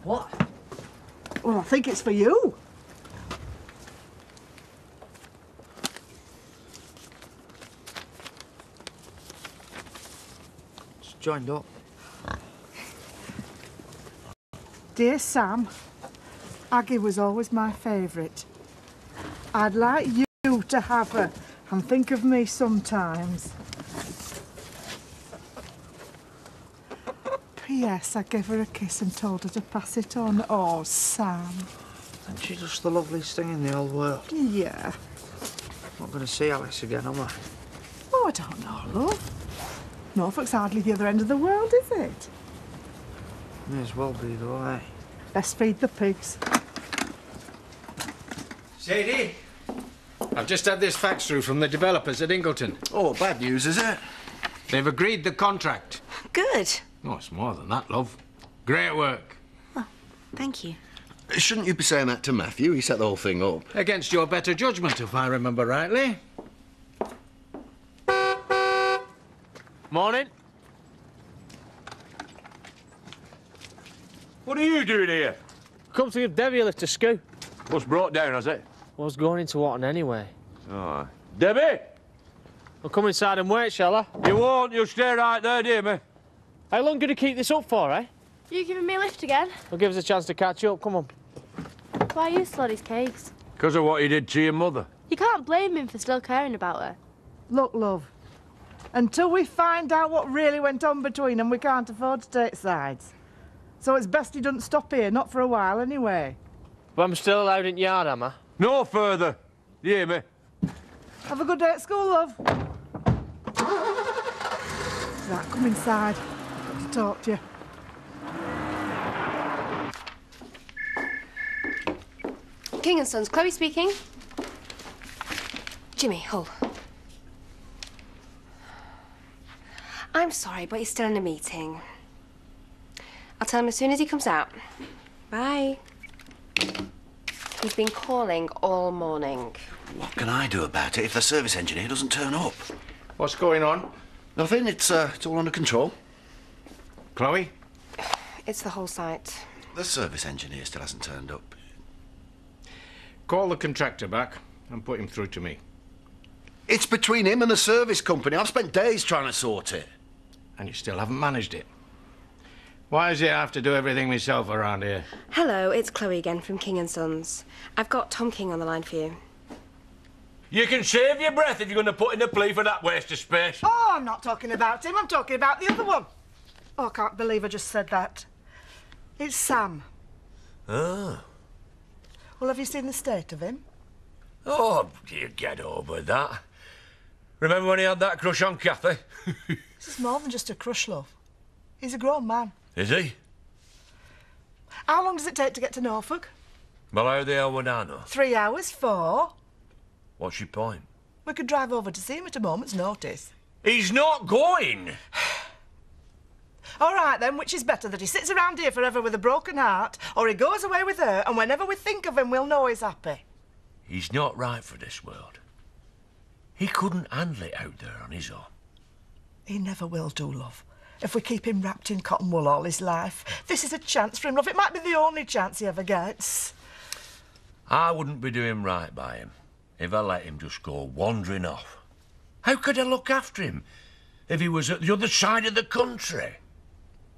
What? Well, I think it's for you. It's joined up. Dear Sam, Aggie was always my favourite. I'd like you to have her and think of me sometimes. P.S. I gave her a kiss and told her to pass it on. Oh, Sam. Isn't she just the loveliest thing in the whole world? Yeah. Not going to see Alice again, am I? Oh, I don't know, love. Norfolk's hardly the other end of the world, is it? May as well be, though, eh? Best feed the pigs. Sadie, I've just had this fax through from the developers at Ingleton. Oh, bad news, is it? They've agreed the contract. Good. Oh, it's more than that, love. Great work. Well, thank you. Shouldn't you be saying that to Matthew? He set the whole thing up. Against your better judgment, if I remember rightly. Morning. What are you doing here? Come to give Debbie a lift to school. What's brought down, has it? I was going into Watton anyway. Oh. Debbie! I'll come inside and wait, shall I? You won't. You'll stay right there, dear me. How long going to keep this up for, eh? You giving me a lift again? It'll give us a chance to catch up. Come on. Why are you still on his cakes? Because of what he did to your mother. You can't blame him for still caring about her. Look, love, until we find out what really went on between them, we can't afford to take sides. So it's best he doesn't stop here, not for a while anyway. But I'm still allowed in yard, am I? No further. You hear me? Have a good day at school, love. Right, come inside. I've got to talk to you. King and Sons, Chloe speaking. Jimmy, hold. I'm sorry, but he's still in a meeting. I'll tell him as soon as he comes out. Bye. He's been calling all morning. What can I do about it if the service engineer doesn't turn up? What's going on? Nothing. It's all under control. Chloe? It's the whole site. The service engineer still hasn't turned up. Call the contractor back and put him through to me. It's between him and the service company. I've spent days trying to sort it. And you still haven't managed it. Why does it have to do everything myself around here? Hello, it's Chloe again from King and Sons. I've got Tom King on the line for you. You can save your breath if you're going to put in a plea for that waste of space. Oh, I'm not talking about him. I'm talking about the other one. Oh, I can't believe I just said that. It's Sam. Oh. Well, have you seen the state of him? Oh, you get over that. Remember when he had that crush on Kathy? This is more than just a crush, love. He's a grown man. Is he? How long does it take to get to Norfolk? Well, how the hell would I know? 3 hours, 4. What's your point? We could drive over to see him at a moment's notice. He's not going! All right, then, which is better, that he sits around here forever with a broken heart, or he goes away with her, and whenever we think of him, we'll know he's happy? He's not right for this world. He couldn't handle it out there on his own. He never will do, love. If we keep him wrapped in cotton wool all his life. This is a chance for him, love. It might be the only chance he ever gets. I wouldn't be doing right by him if I let him just go wandering off. How could I look after him if he was at the other side of the country?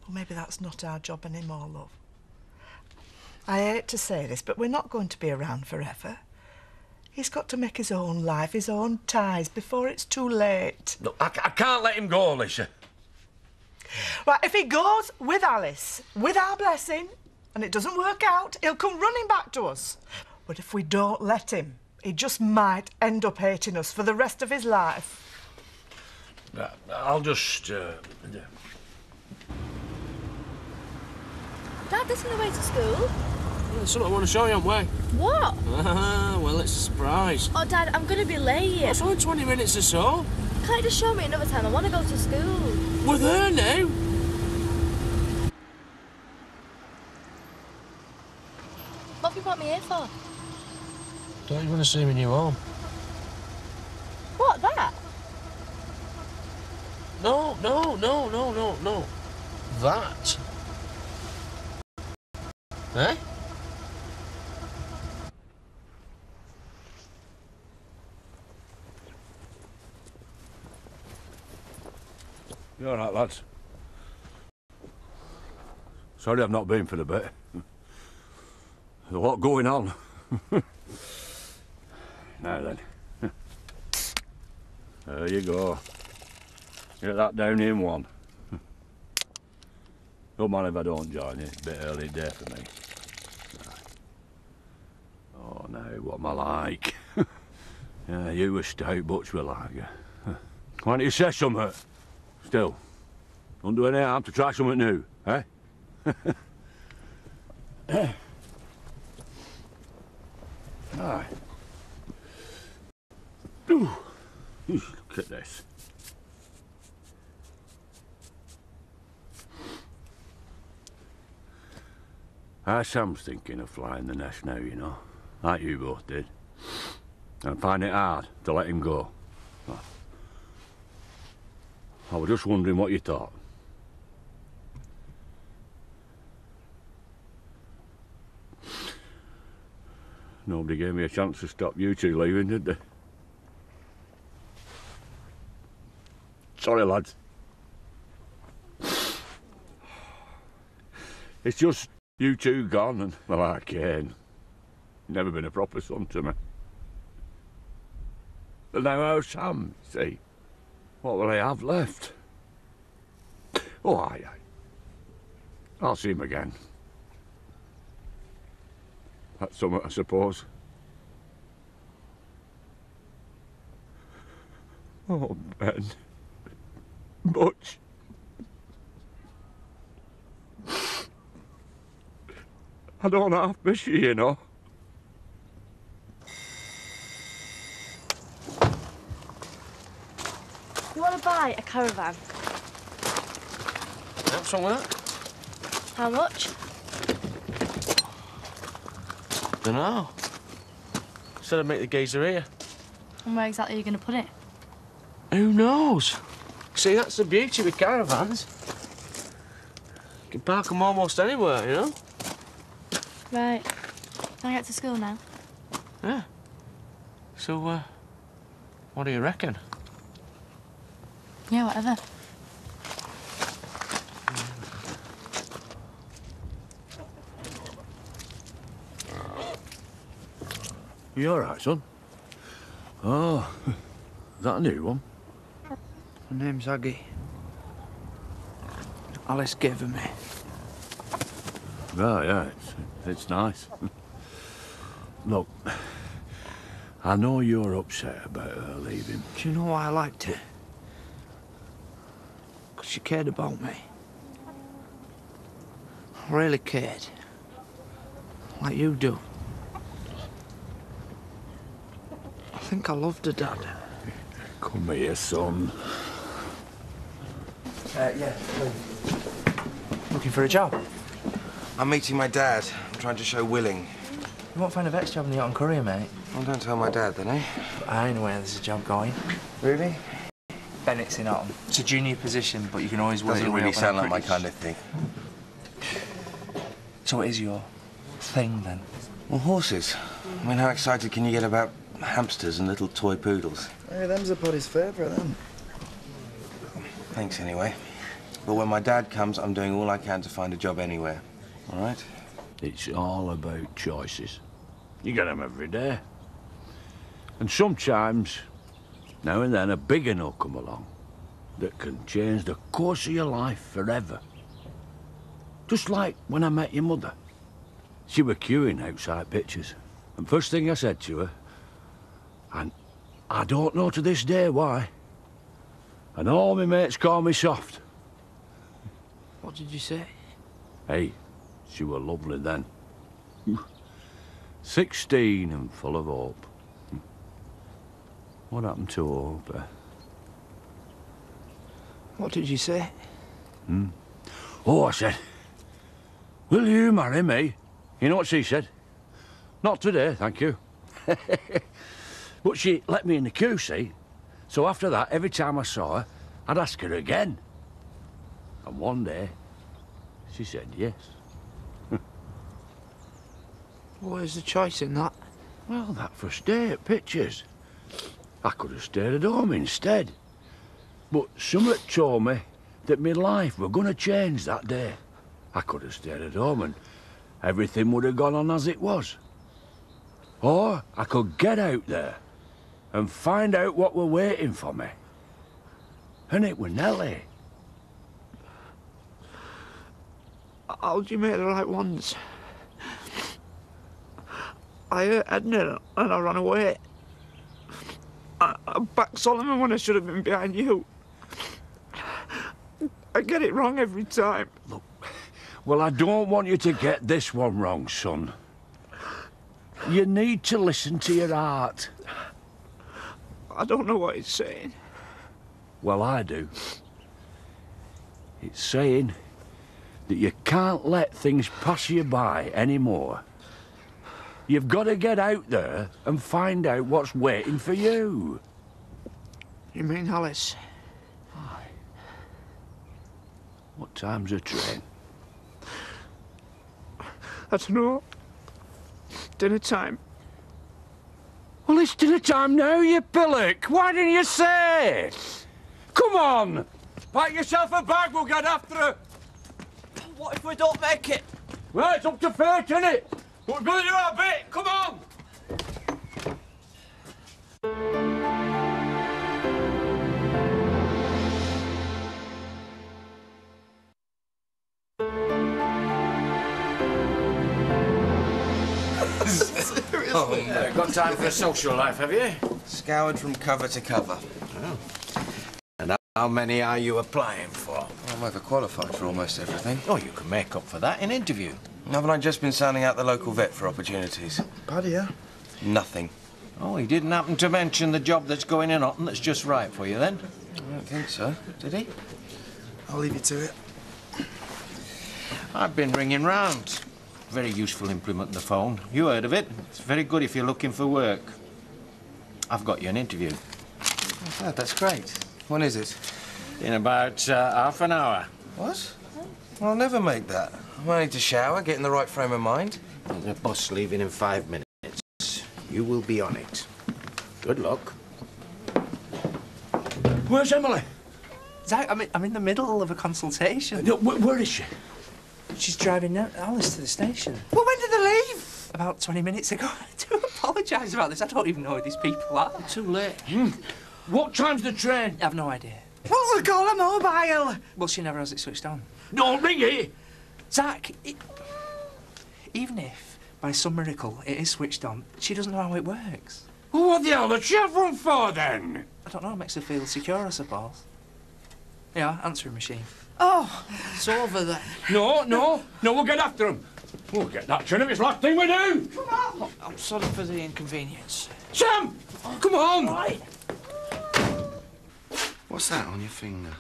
Well, maybe that's not our job anymore, love. I hate to say this, but we're not going to be around forever. He's got to make his own life, his own ties, before it's too late. Look, I can't let him go, Lisa. Right, if he goes with Alice, with our blessing, and it doesn't work out, he'll come running back to us. But if we don't let him, he just might end up hating us for the rest of his life. I'll just... Dad, this is the way to school. There's something I want to show you on the way. What? Well, it's a surprise. Oh, Dad, I'm going to be late. It's only 20 minutes or so. Can't you just show me another time? I want to go to school. With her now. What have you brought me here for? Don't you want to see me new home? What, that? No. That. Eh? You all right, lads? Sorry I've not been for a bit. There's a lot going on. Now then. There you go. Get that down in one. Don't mind if I don't join you. It's a bit early day for me. Oh, now, what am I like? Yeah, you were stout, Butch were like you. Why don't you say something? Still, don't do any harm to try something new, eh? Aye. Ooh. Look at this. Sam's thinking of flying the nest now, you know, like you both did. I find it hard to let him go. I was just wondering what you thought. Nobody gave me a chance to stop you two leaving, did they? Sorry, lads. It's just you two gone and, well, I can't. Never been a proper son to me. But now how's Sam, see? What will I have left? Oh, aye. I'll see him again. That's something, I suppose. Oh, Ben. Butch. I don't half miss you, you know. You want to buy a caravan? What's wrong with that? How much? Dunno. Said I'd make the geezer here. And where exactly are you going to put it? Who knows? See, that's the beauty with caravans. You can park them almost anywhere, you know? Right. Can I get to school now? Yeah. So, what do you reckon? Yeah, whatever. You all right, son? Oh, is that a new one? My name's Aggie. Alice gave her me. Oh, yeah, it's nice. Look, I know you're upset about her leaving. Do you know why I liked her? Because she cared about me. Really cared. Like you do. I think I loved her, Dad. Come here, son. Yeah, please. Looking for a job? I'm meeting my dad. I'm trying to show willing. You won't find a vet's job in the Yacht and Courier, mate. Well, don't tell my dad then, eh? But I know where there's a job going. Really? Bennett's in Otten. It's a junior position, but you can always work Doesn't your way really up on sound a like my pretty- kind of thing. So what is your thing, then? Well, horses. I mean, how excited can you get about hamsters and little toy poodles? Hey, them's a body's favourite, then. Thanks, anyway. But when my dad comes, I'm doing all I can to find a job anywhere. All right? It's all about choices. You get them every day. And sometimes, now and then, a big one will come along that can change the course of your life forever. Just like when I met your mother. She were queuing outside pictures. And first thing I said to her, and I don't know to this day why, and all my mates call me soft. What did you say? Hey, she were lovely then. 16 and full of hope. What happened to hope? What did you say? Oh, I said, will you marry me? You know what she said? Not today, thank you. But she let me in the queue, see? So after that, every time I saw her, I'd ask her again. And one day, she said yes. Where's the choice in that? Well, that first day at pictures. I could have stayed at home instead. But something told me that my life were going to change that day. I could have stayed at home and everything would have gone on as it was. Or I could get out there and find out what were waiting for me. And it were Nellie. How'd you make the right ones? I hurt Edna and I ran away. I backed Solomon when I should have been behind you. I get it wrong every time. Look, well, I don't want you to get this one wrong, son. You need to listen to your heart. I don't know what it's saying. Well, I do. It's saying that you can't let things pass you by anymore. You've got to get out there and find out what's waiting for you. You mean Alice? Aye. What time's the train? I don't know. Dinner time. Well, it's dinner time now, you pillock. Why didn't you say? Come on! Pack yourself a bag, we'll get after her. What if we don't make it? Well, it's up to fate, innit? We're going to do our bit. Come on! Got time for a social life, have you? Scoured from cover to cover. Oh. And how many are you applying for? I'm overqualified for almost everything. Oh, you can make up for that in interview. Haven't I just been sounding out the local vet for opportunities? Paddy, yeah? Nothing. Oh, he didn't happen to mention the job that's going in Otten that's just right for you, then? I don't think so. Did he? I'll leave you to it. I've been ringing round. Very useful implement, the phone. You heard of it? It's very good if you're looking for work. I've got you an interview. Oh, that's great. When is it? In about half an hour. What? Well, I'll never make that. I need to shower, get in the right frame of mind. There's a bus leaving in 5 minutes. You will be on it. Good luck. Where's Emily? Zach, I'm in the middle of a consultation. No, where is she? She's driving Alice to the station. Well, when did they leave? About 20 minutes ago. I do apologise about this. I don't even know who these people are. Too late. What time's the train? I have no idea. Well, we'll call a mobile. Well, she never has it switched on. No, ring it. Zach, even if, by some miracle, it is switched on, she doesn't know how it works. Well, what the hell did she have one for, then? I don't know, it makes her feel secure, I suppose. Yeah, answering machine. Oh, It's over then. No, we'll get after him. We'll get that train if it's the last thing we do. come on. I'm sorry for the inconvenience. Sam, come on. Right. What's that on your finger?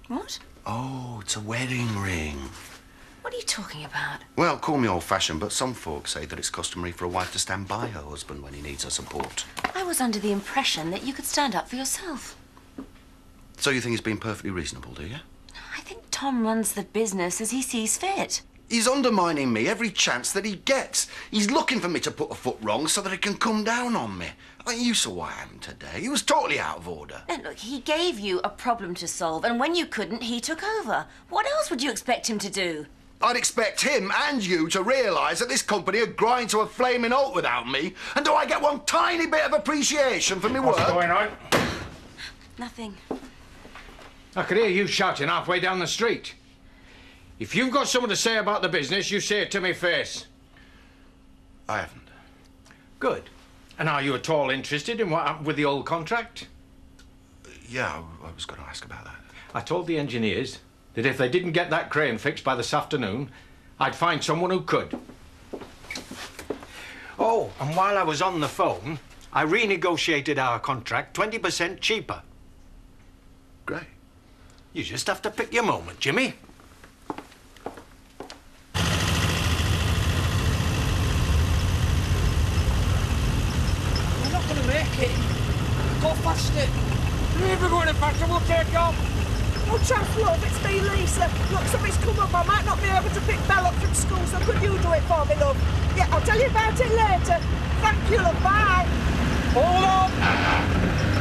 What? Oh, it's a wedding ring. What are you talking about? Well, call me old-fashioned, but some folks say that it's customary for a wife to stand by her husband when he needs her support. I was under the impression that you could stand up for yourself. So you think he's being perfectly reasonable, do you? I think Tom runs the business as he sees fit. He's undermining me every chance that he gets. He's looking for me to put a foot wrong so that he can come down on me. I mean, you saw what happened today. He was totally out of order. And look, he gave you a problem to solve, and when you couldn't, he took over. What else would you expect him to do? I'd expect him and you to realise that this company would grind to a flaming halt without me. And do I get one tiny bit of appreciation for me work? What's going on? Nothing. I could hear you shouting halfway down the street. If you've got something to say about the business, you say it to me face. I haven't. Good. And are you at all interested in what happened with the old contract? Yeah, I was going to ask about that. I told the engineers that if they didn't get that crane fixed by this afternoon, I'd find someone who could. Oh, and while I was on the phone, I renegotiated our contract 20% cheaper. Great. You just have to pick your moment, Jimmy. We're not going to make it. Go faster. If we're going faster, we'll take off. Oh, Chaff, love, it's me, Lisa. Look, something's come up. I might not be able to pick Belle up from school, so could you do it for me, love? Yeah, I'll tell you about it later. Thank you, love. Bye. Hold on!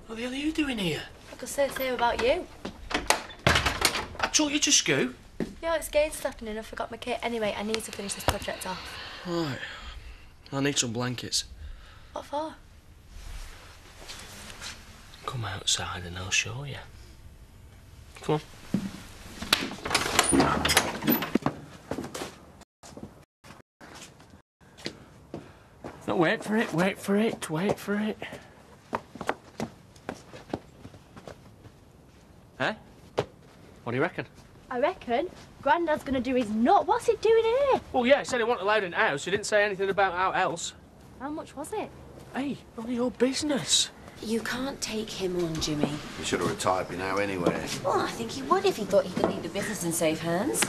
What the hell are you doing here? I could say the same about you. I took you to school. Yeah, it's game stepping in. I forgot my kit. Anyway, I need to finish this project off. Right. I need some blankets. What for? Come outside and I'll show you. Come on. No, wait for it, wait for it, wait for it. Eh? What do you reckon? I reckon Grandad's going to do his nut. What's he doing here? Well, yeah, he said he wasn't allowed in the house. He didn't say anything about how else. How much was it? Hey, none of your business. You can't take him on, Jimmy. You should have retired by now anyway. Well, I think he would if he thought he could leave the business in safe hands.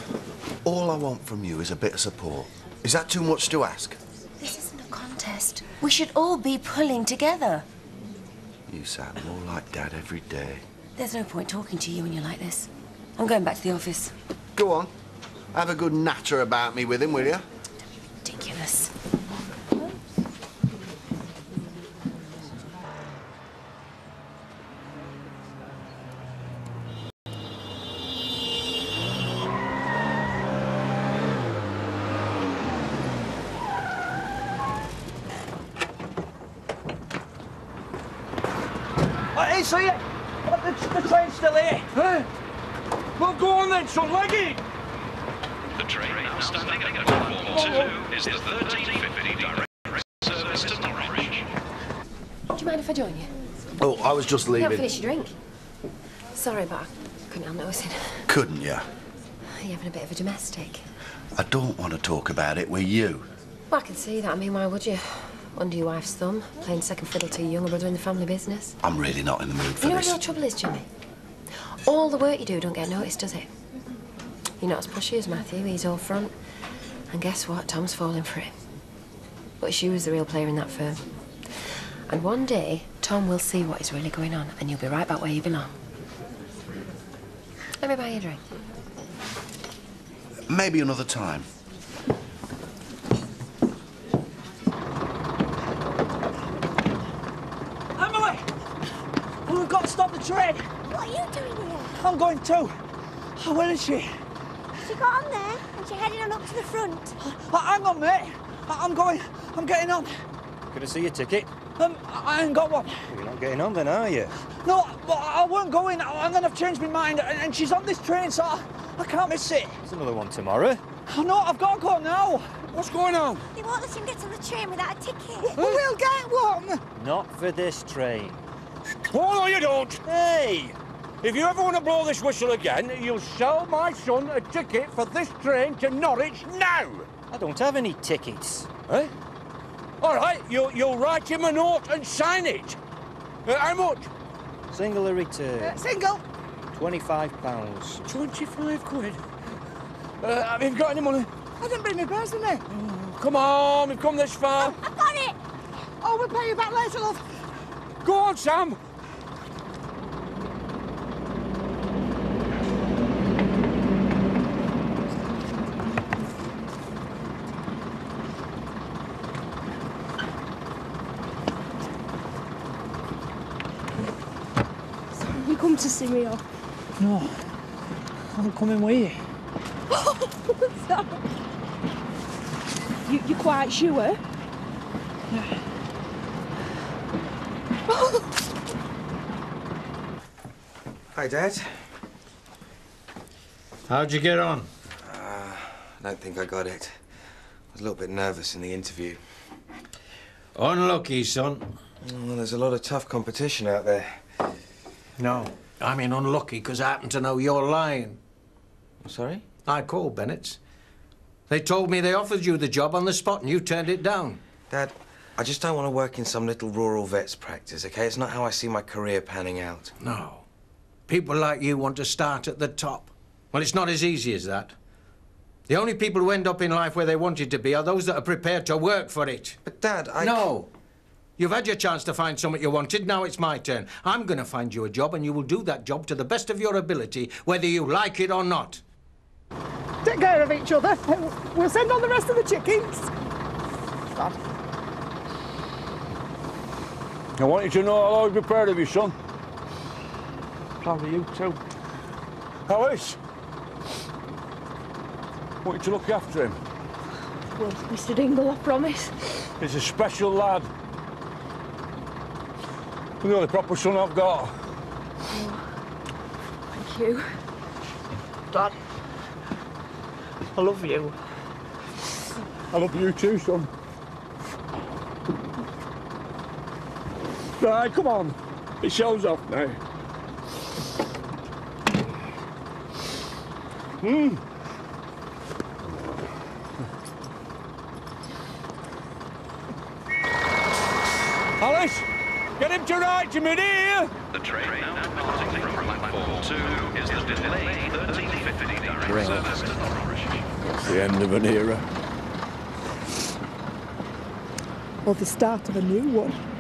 All I want from you is a bit of support. Is that too much to ask? This isn't a contest. We should all be pulling together. You sound more like Dad every day. There's no point talking to you when you're like this. I'm going back to the office. Go on. Have a good natter about me with him, will you? Ridiculous. Hey, see it? The train's still here. Hey? Well, go on then, son, leg it. The train now standing at platform 2 is the 1350 direct service to Norwich. Do you mind if I join you? Oh, I was just You leaving. can't finish your drink. Sorry, but I couldn't help noticing. Couldn't you? You're having a bit of a domestic. I don't want to talk about it with you. Well, I can see that. I mean, why would you? Under your wife's thumb, playing second fiddle to your younger brother in the family business. I'm really not in the mood for You know what this. your trouble is, Jimmy? All the work you do don't get noticed, does it? You're not as pushy as Matthew, he's all front. And guess what? Tom's falling for it. But it's you who's the real player in that firm. And one day, Tom will see what is really going on, and you'll be right back where you belong. Let me buy you a drink. Maybe another time. Emily! We've got to stop the train. What are you doing here? I'm going too. Where is she? She got on there and she headed on up to the front. Hang on, mate. I'm going. I'm getting on. Can I see your ticket? I ain't got one. Well, you're not getting on then, are you? No, but I weren't going. I'm going to change my mind. And she's on this train, so I can't miss it. There's another one tomorrow. Oh, no, I've got to go now. What's going on? They won't let him get on the train without a ticket. Well, we'll get one. Not for this train. Oh, no, you don't. Hey! If you ever want to blow this whistle again, you'll sell my son a ticket for this train to Norwich now. I don't have any tickets. Eh? All right, you'll write him a note and sign it. How much? Single a return. Single. £25. 25 quid. Have you got any money? I didn't bring my purse, didn't I? Come on, we've come this far. I've got it. Oh, we'll pay you back later, love. Go on, Sam. You come to see me off? No, I'm coming with you. Sorry. You quite sure? Hi, Dad. How'd you get on? I don't think I got it. I was a little bit nervous in the interview. Unlucky, son. Well, there's a lot of tough competition out there. No, I mean unlucky because I happen to know you're lying. Sorry? I called Bennett's. They told me they offered you the job on the spot and you turned it down. Dad, I just don't want to work in some little rural vet's practice, OK? It's not how I see my career panning out. No. People like you want to start at the top. Well, it's not as easy as that. The only people who end up in life where they wanted to be are those that are prepared to work for it. But, Dad, No. You've had your chance to find something you wanted, now it's my turn. I'm going to find you a job, and you will do that job to the best of your ability, whether you like it or not. Take care of each other. We'll send on the rest of the chickens. Dad. I want you to know I'll always be proud of you, son. Proud of you too. Alice! I want you to look after him. Well, Mr. Dingle, I promise. He's a special lad. The only proper son I've got. Thank you. Dad, I love you. I love you too, son. Right, come on. It shows off now. Alice, get him to right to me, dear. The train now departing from platform 2 is the delayed 1350 direct Right. service to Norwich. That's the end of an era. Or the start of a new one.